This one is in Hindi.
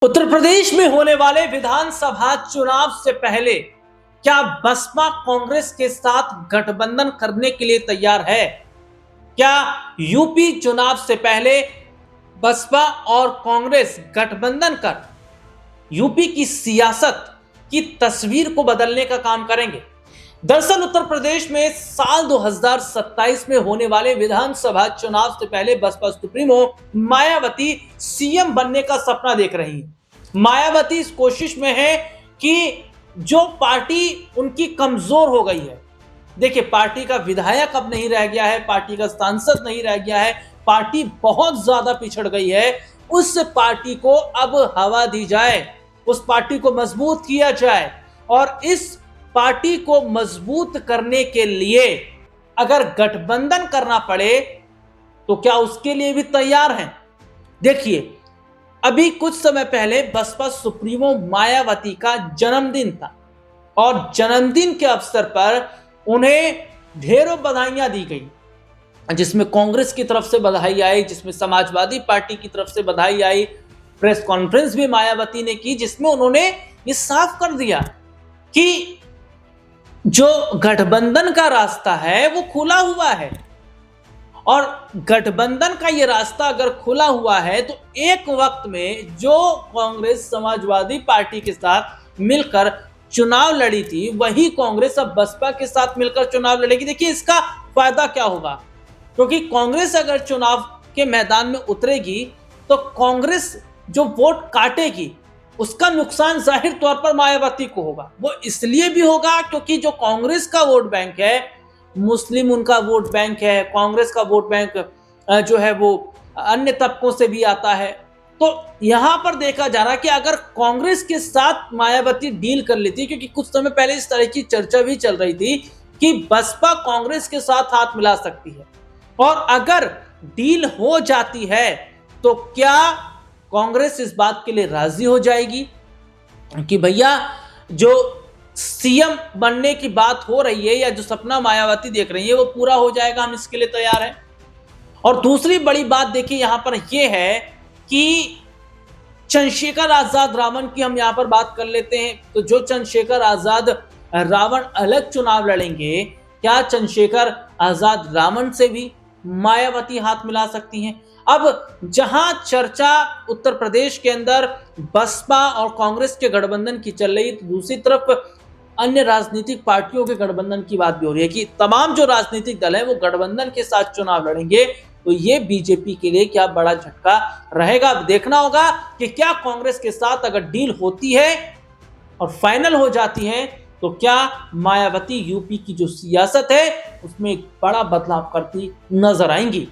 उत्तर प्रदेश में होने वाले विधानसभा चुनाव से पहले क्या बसपा कांग्रेस के साथ गठबंधन करने के लिए तैयार है? क्या यूपी चुनाव से पहले बसपा और कांग्रेस गठबंधन कर यूपी की सियासत की तस्वीर को बदलने का काम करेंगे? दरअसल उत्तर प्रदेश में साल 2027 में होने वाले विधानसभा चुनाव से पहले बसपा सुप्रीमो मायावती सीएम बनने का सपना देख रही है। मायावती इस कोशिश में है कि जो पार्टी उनकी कमजोर हो गई है, देखिए पार्टी का विधायक अब नहीं रह गया है, पार्टी का सांसद नहीं रह गया है, पार्टी बहुत ज्यादा पिछड़ गई है, उस पार्टी को अब हवा दी जाए, उस पार्टी को मजबूत किया जाए। और इस पार्टी को मजबूत करने के लिए अगर गठबंधन करना पड़े तो क्या उसके लिए भी तैयार हैं? देखिए, अभी कुछ समय पहले बसपा सुप्रीमो मायावती का जन्मदिन था और जन्मदिन के अवसर पर उन्हें ढेरों बधाइयां दी गई, जिसमें कांग्रेस की तरफ से बधाई आई, जिसमें समाजवादी पार्टी की तरफ से बधाई आई। प्रेस कॉन्फ्रेंस भी मायावती ने की, जिसमें उन्होंने ये साफ कर दिया कि जो गठबंधन का रास्ता है वो खुला हुआ है और गठबंधन का ये रास्ता अगर खुला हुआ है तो एक वक्त में जो कांग्रेस समाजवादी पार्टी के साथ मिलकर चुनाव लड़ी थी, वही कांग्रेस अब बसपा के साथ मिलकर चुनाव लड़ेगी। देखिए इसका फायदा क्या होगा, क्योंकि कांग्रेस अगर चुनाव के मैदान में उतरेगी तो कांग्रेस जो वोट काटेगी उसका नुकसान जाहिर तौर पर मायावती को होगा। वो इसलिए भी होगा क्योंकि जो कांग्रेस का वोट बैंक है, मुस्लिम उनका वोट बैंक है, कांग्रेस का वोट बैंक जो है वो अन्य तबकों से भी आता है। तो यहां पर देखा जा रहा है कि अगर कांग्रेस के साथ मायावती डील कर लेती, क्योंकि कुछ समय पहले इस तरह की चर्चा भी चल रही थी कि बसपा कांग्रेस के साथ हाथ मिला सकती है, और अगर डील हो जाती है तो क्या कांग्रेस इस बात के लिए राजी हो जाएगी कि भैया जो सीएम बनने की बात हो रही है या जो सपना मायावती देख रही है वो पूरा हो जाएगा, हम इसके लिए तैयार हैं। और दूसरी बड़ी बात देखिए यहां पर यह है कि चंद्रशेखर आजाद रावण की हम यहां पर बात कर लेते हैं। तो जो चंद्रशेखर आजाद रावण अलग चुनाव लड़ेंगे, क्या चंद्रशेखर आजाद रावण से भी मायावती हाथ मिला सकती हैं? अब जहां चर्चा उत्तर प्रदेश के अंदर बसपा और कांग्रेस के गठबंधन की चल रही, तो दूसरी तरफ अन्य राजनीतिक पार्टियों के गठबंधन की बात भी हो रही है कि तमाम जो राजनीतिक दल हैं वो गठबंधन के साथ चुनाव लड़ेंगे। तो ये बीजेपी के लिए क्या बड़ा झटका रहेगा। अब देखना होगा कि क्या कांग्रेस के साथ अगर डील होती है और फाइनल हो जाती है तो क्या मायावती यूपी की जो सियासत है उसमें एक बड़ा बदलाव करती नजर आएंगी।